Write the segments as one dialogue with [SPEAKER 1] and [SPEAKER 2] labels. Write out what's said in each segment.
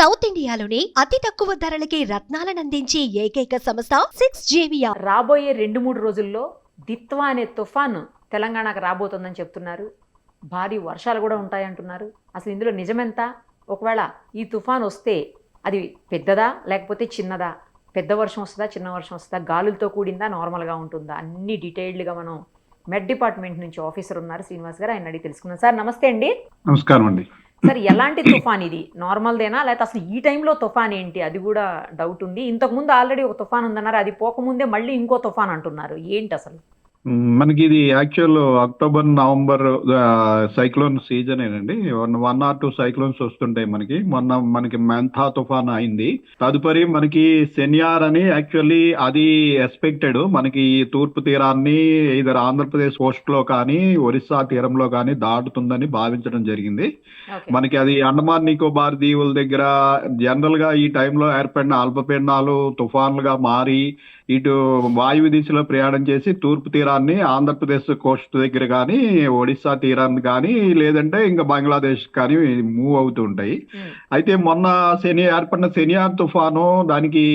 [SPEAKER 1] South ఇండియాలోని అతి తక్కువ ధరలకి రత్నాలనందించే ఏకైక సంస్థ 6JVR.
[SPEAKER 2] రాబోయే 2-3 రోజుల్లో దిత్వా అనే తుఫాను తెలంగాణకు రాబోతుందని చెప్తున్నారు. భారీ వర్షాలు కూడా ఉంటాయంటున్నారు. అసలు ఇందులో నిజమెంత? ఒకవేళ ఈ తుఫాను వస్తే అది పెద్దదా లేకపోతే చిన్నదా? పెద్ద వర్షం వస్తుందా, చిన్న వర్షం వస్తుందా, గాలులతో కూడిందా, నార్మల్గా ఉంటుందా? అన్ని డీటెయిల్డ్గా మనం మెట్ డిపార్ట్మెంట్ నుంచి ఆఫీసర్ ఉన్నారు శ్రీనివాస్ గారు, ఆయన అడిగి తెలుసుకున్నాం. సార్ నమస్తే అండి.
[SPEAKER 3] నమస్కారం అండి.
[SPEAKER 2] సార్ ఎలాంటి తుఫాన్ ఇది? నార్మల్దేనా లేకపోతే అసలు ఈ టైంలో తుఫాన్ ఏంటి? అది కూడా డౌట్ ఉంది. ఇంతకుముందు ఆల్రెడీ ఒక తుఫాన్ ఉందన్నారు, అది పోకముందే మళ్ళీ ఇంకో తుఫాన్ అంటున్నారు. ఏంటి అసలు?
[SPEAKER 3] మనకి ఇది actual October November cyclone season ఏనండి. 1 or 2 సైక్లోన్స్ వస్తుంటాయి మనకి. మొన్న మనకి మెంథా తుఫాన్ అయింది. తదుపరి మనకి సెన్యార్ అని యాక్చువల్లీ అది ఎక్స్పెక్టెడ్ మనకి తూర్పు తీరాన్ని ఇదర్ ఆంధ్రప్రదేశ్ కోస్ట్ లో కానీ ఒరిస్సా తీరంలో కానీ దాటుతుందని భావించడం జరిగింది. మనకి అది అండమాన్ నికోబార్ దీవుల దగ్గర జనరల్ గా ఈ టైంలో ఏర్పడిన అల్పపీడనాలు తుఫాన్లుగా మారి ఇటు వాయువ్య దిశలో ప్రయాణం చేసి తూర్పు తీరాన్ని ఆంధ్రప్రదేశ్ కోస్ట్ దగ్గర కానీ ఒడిస్సా తీరాన్ని కానీ లేదంటే ఇంకా బంగ్లాదేశ్ కానీ మూవ్ అవుతూ ఉంటాయి. అయితే మొన్న ఏర్పడిన సెనియార్ తుఫాను దానికి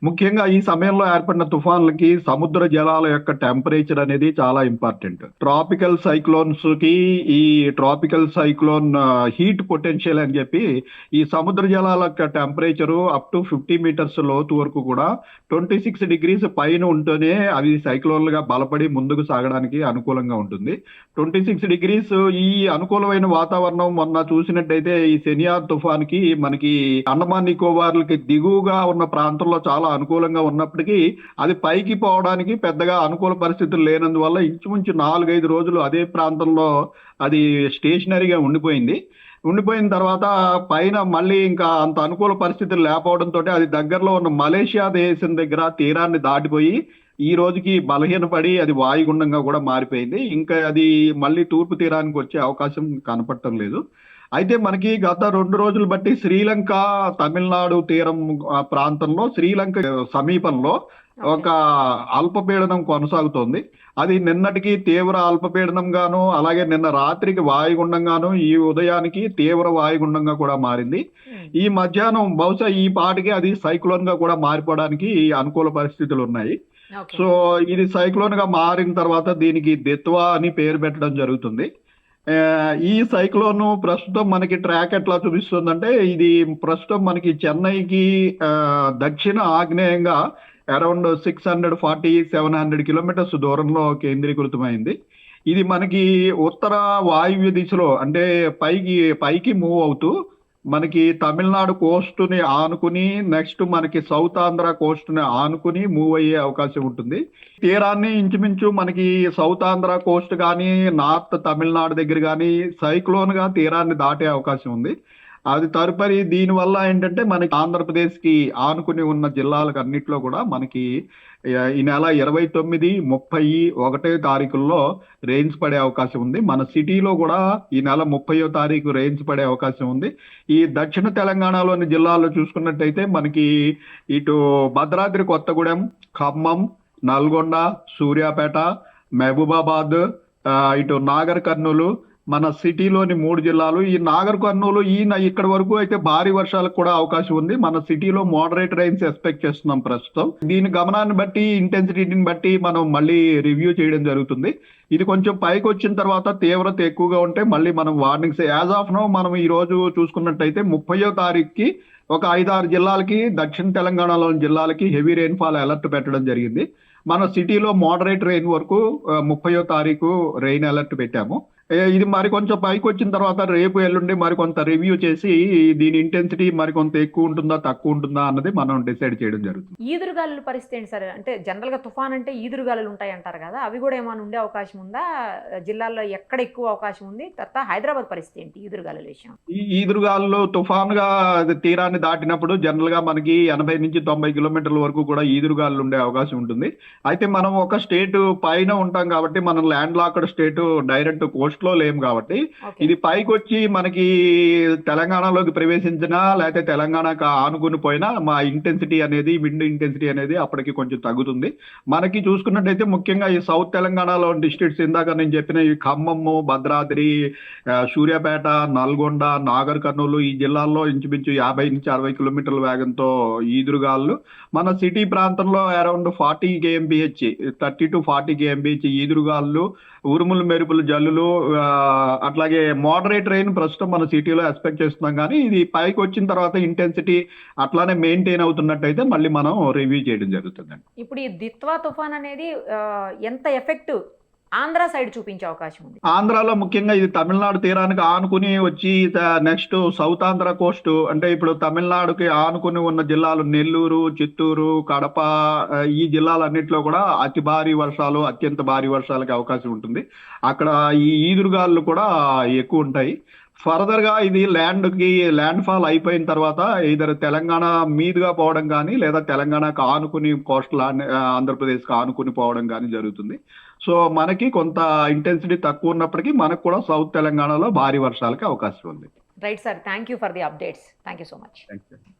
[SPEAKER 3] ముఖ్యంగా ఈ సమయంలో ఏర్పడిన తుఫాన్లకి సముద్ర జలాల యొక్క టెంపరేచర్ అనేది చాలా ఇంపార్టెంట్. ట్రాపికల్ సైక్లోన్స్ కి ఈ ట్రాపికల్ సైక్లోన్ హీట్ పొటెన్షియల్ అని చెప్పి ఈ సముద్ర జలాల యొక్క టెంపరేచర్ అప్ టు 50 మీటర్స్ లోతు వరకు కూడా 26 degrees పైన ఉంటేనే అవి సైక్లోన్లుగా బలపడి ముందుకు సాగడానికి అనుకూలంగా ఉంటుంది. 26 degrees ఈ అనుకూలమైన వాతావరణం మొన్న చూసినట్టయితే ఈ సెనియార్ తుఫాన్కి మనకి అండమాన్ నికోబార్లకి దిగువగా ఉన్న ప్రాంతంలో చాలా అనుకూలంగా ఉన్నప్పటికీ అది పైకి పోవడానికి పెద్దగా అనుకూల పరిస్థితులు లేనందువల్ల ఇంచుమించు 4-5 రోజులు అదే ప్రాంతంలో అది స్టేషనరీగా ఉండిపోయిన తర్వాత పైన మళ్ళీ ఇంకా అంత అనుకూల పరిస్థితులు లేకపోవడంతో అది దగ్గరలో ఉన్న మలేషియా దేశం దగ్గర తీరాన్ని దాటిపోయి ఈ రోజుకి బలహీనపడి అది వాయుగుండంగా కూడా మారిపోయింది. ఇంకా అది మళ్ళీ తూర్పు తీరానికి వచ్చే అవకాశం కనపడటం లేదు. అయితే మనకి గత 2 రోజులు బట్టి శ్రీలంక తమిళనాడు తీరం ప్రాంతంలో శ్రీలంక సమీపంలో ఒక అల్పపీడనం కొనసాగుతోంది. అది నిన్నటికి తీవ్ర అల్పపీడనంగాను అలాగే నిన్న రాత్రికి వాయుగుండంగాను ఈ ఉదయానికి తీవ్ర వాయుగుండంగా కూడా మారింది. ఈ మధ్యాహ్నం బహుశా ఈ పాటికి అది సైక్లోన్ గా కూడా మారిపోవడానికి అనుకూల పరిస్థితులు ఉన్నాయి. సో ఇది సైక్లోన్ గా మారిన తర్వాత దీనికి దిత్వా అని పేరు పెట్టడం జరుగుతుంది. ఈ సైక్లోన్ ప్రస్తుతం మనకి ట్రాక్ ఎట్లా చూపిస్తుందంటే ఇది ప్రస్తుతం మనకి చెన్నైకి దక్షిణ ఆగ్నేయంగా అరౌండ్ 640-700 కిలోమీటర్స్ దూరంలో కేంద్రీకృతమైంది. ఇది మనకి ఉత్తర వాయువ్య దిశలో అంటే పైకి మూవ్ అవుతూ మనకి తమిళనాడు కోస్ట్ని ఆనుకుని నెక్స్ట్ మనకి సౌత్ ఆంధ్ర కోస్ట్ని ఆనుకుని మూవ్ అయ్యే అవకాశం ఉంటుంది. తీరాన్ని ఇంచుమించు మనకి సౌత్ ఆంధ్ర కోస్ట్ కానీ నార్త్ తమిళనాడు దగ్గర కానీ సైక్లోన్ గా తీరాన్ని దాటే అవకాశం ఉంది. అది తదుపరి దీనివల్ల ఏంటంటే మనకి ఆంధ్రప్రదేశ్ కి ఆనుకుని ఉన్న జిల్లాలకు అన్నిట్లో కూడా మనకి ఈ నెల 29, 30, 1వ తారీఖుల్లో రెయిన్స్ పడే అవకాశం ఉంది. మన సిటీలో కూడా ఈ నెల 30వ తారీఖు రెయిన్స్ పడే అవకాశం ఉంది. ఈ దక్షిణ తెలంగాణలోని జిల్లాల్లో చూసుకున్నట్టయితే మనకి ఇటు భద్రాద్రి కొత్తగూడెం, ఖమ్మం, నల్గొండ, సూర్యాపేట, మహబూబాబాద్, ఇటు నాగర్ కర్నూలు, మన సిటీలోని 3 జిల్లాలు. ఈ నాగర్ కర్నూలు ఇక్కడ వరకు అయితే భారీ వర్షాలకు కూడా అవకాశం ఉంది. మన సిటీలో మోడరేట్ రైన్స్ ఎక్స్పెక్ట్ చేస్తున్నాం ప్రస్తుతం. దీని గమనాన్ని బట్టి ఇంటెన్సిటీని బట్టి మనం మళ్ళీ రివ్యూ చేయడం జరుగుతుంది. ఇది కొంచెం పైకి వచ్చిన తర్వాత తీవ్రత ఎక్కువగా ఉంటే మళ్ళీ మనం వార్నింగ్స్ యాజ్ ఆఫ్ నో మనం ఈ రోజు చూసుకున్నట్టయితే 30వ తారీఖుకి ఒక 5-6 జిల్లాలకి దక్షిణ తెలంగాణలోని జిల్లాలకి హెవీ రెయిన్ఫాల్ అలర్ట్ పెట్టడం జరిగింది. మన సిటీలో మోడరేట్ రెయిన్ వరకు 30వ తారీఖు రెయిన్ అలర్ట్ పెట్టాము. ఇది మరి కొంచెం పైకి వచ్చిన తర్వాత రేపు ఎల్లుండి మరికొంత రివ్యూ చేసి దీని ఇంటెన్సిటీ మరికొంత ఎక్కువ ఉంటుందా తక్కువ ఉంటుందా అన్నది మనం డిసైడ్ చేయడం జరుగుతుంది.
[SPEAKER 2] ఈదురుగాలుల పరిస్థితి ఏంటి సార్? అంటే జనరల్ గా తుఫాన్ అంటే ఈదురుగాలులు ఉంటాయి అంటారు కదా, అవి కూడా ఏమైనా ఉండే అవకాశం ఉందా? జిల్లాల్లో ఎక్కడ ఎక్కువ అవకాశం ఉంది? తర్వాత హైదరాబాద్ పరిస్థితి ఏంటి ఈదురుగాలుల విషయం?
[SPEAKER 3] ఈ ఈదురుగాలు తుఫాన్ గా తీరాన్ని దాటినప్పుడు జనరల్ గా మనకి 80-90 కిలోమీటర్ల వరకు కూడా ఈదురుగాలు ఉండే అవకాశం ఉంటుంది. అయితే మనం ఒక స్టేట్ పైన ఉంటాం కాబట్టి మనం land locked state direct Coast Coast లో లేము కాబట్టి
[SPEAKER 2] ఓకే
[SPEAKER 3] ఇది పైకి వచ్చి మనకి తెలంగాణలోకి ప్రవేశించినా లేకపోతే తెలంగాణకు ఆనుకుని పోయినా మా ఇంటెన్సిటీ అనేది విండ్ ఇంటెన్సిటీ అనేది అప్పటికి కొంచెం తగ్గుతుంది. మనకి చూసుకున్నట్టయితే ముఖ్యంగా ఈ సౌత్ తెలంగాణలో డిస్ట్రిక్ట్స్ ఇందాక నేను చెప్పిన ఈ ఖమ్మము, భద్రాద్రి, సూర్యాపేట, నల్గొండ, నాగర్ కర్నూలు ఈ జిల్లాల్లో ఇంచుమించు 50 నుంచి 60 కిలోమీటర్ల వేగంతో ఈదురుగాలు, మన సిటీ ప్రాంతంలో అరౌండ్ 40 kmph 30 to 40 kmph ఈదురుగాలు, ఉరుములు మెరుపులు జల్లులు, అట్లాగే మోడరేట్ రెయిన్ ప్రస్తుతం మన సిటీలో ఎక్స్పెక్ట్ చేస్తున్నాం. కానీ ఇది పైకి వచ్చిన తర్వాత ఇంటెన్సిటీ అట్లానే మెయింటైన్ అవుతున్నట్టయితే మళ్ళీ మనం రివ్యూ చేయడం జరుగుతుందండి.
[SPEAKER 2] ఇప్పుడు ఈ దిత్వా తుఫాన్ అనేది ఎంత ఎఫెక్ట్ ఆంధ్ర సైడ్ చూపించే అవకాశం ఉంది?
[SPEAKER 3] ఆంధ్రాలో ముఖ్యంగా ఇది తమిళనాడు తీరానికి ఆనుకుని వచ్చి నెక్స్ట్ సౌత్ ఆంధ్ర కోస్ట్ అంటే ఇప్పుడు తమిళనాడుకి ఆనుకుని ఉన్న జిల్లాలు నెల్లూరు, చిత్తూరు, కడప, ఈ జిల్లాలన్నింటిలో కూడా అతి భారీ వర్షాలు, అత్యంత భారీ వర్షాలకి అవకాశం ఉంటుంది. అక్కడ ఈ ఈదురుగాలు కూడా ఎక్కువ ఉంటాయి. ఫర్దర్ గా ఇది ల్యాండ్ ఫాల్ అయిపోయిన తర్వాత ఇద్దరు తెలంగాణ మీదుగా పోవడం కానీ లేదా తెలంగాణకు ఆనుకుని కోస్టల్ ఆంధ్రప్రదేశ్కి ఆనుకుని పోవడం కానీ జరుగుతుంది. సో మనకి కొంత ఇంటెన్సిటీ తక్కువ ఉన్నప్పటికీ మనకు కూడా సౌత్ తెలంగాణలో భారీ వర్షాలకి అవకాశం ఉంది.
[SPEAKER 2] Right sir, thank you for the updates. Thank you so much.
[SPEAKER 3] Thank you.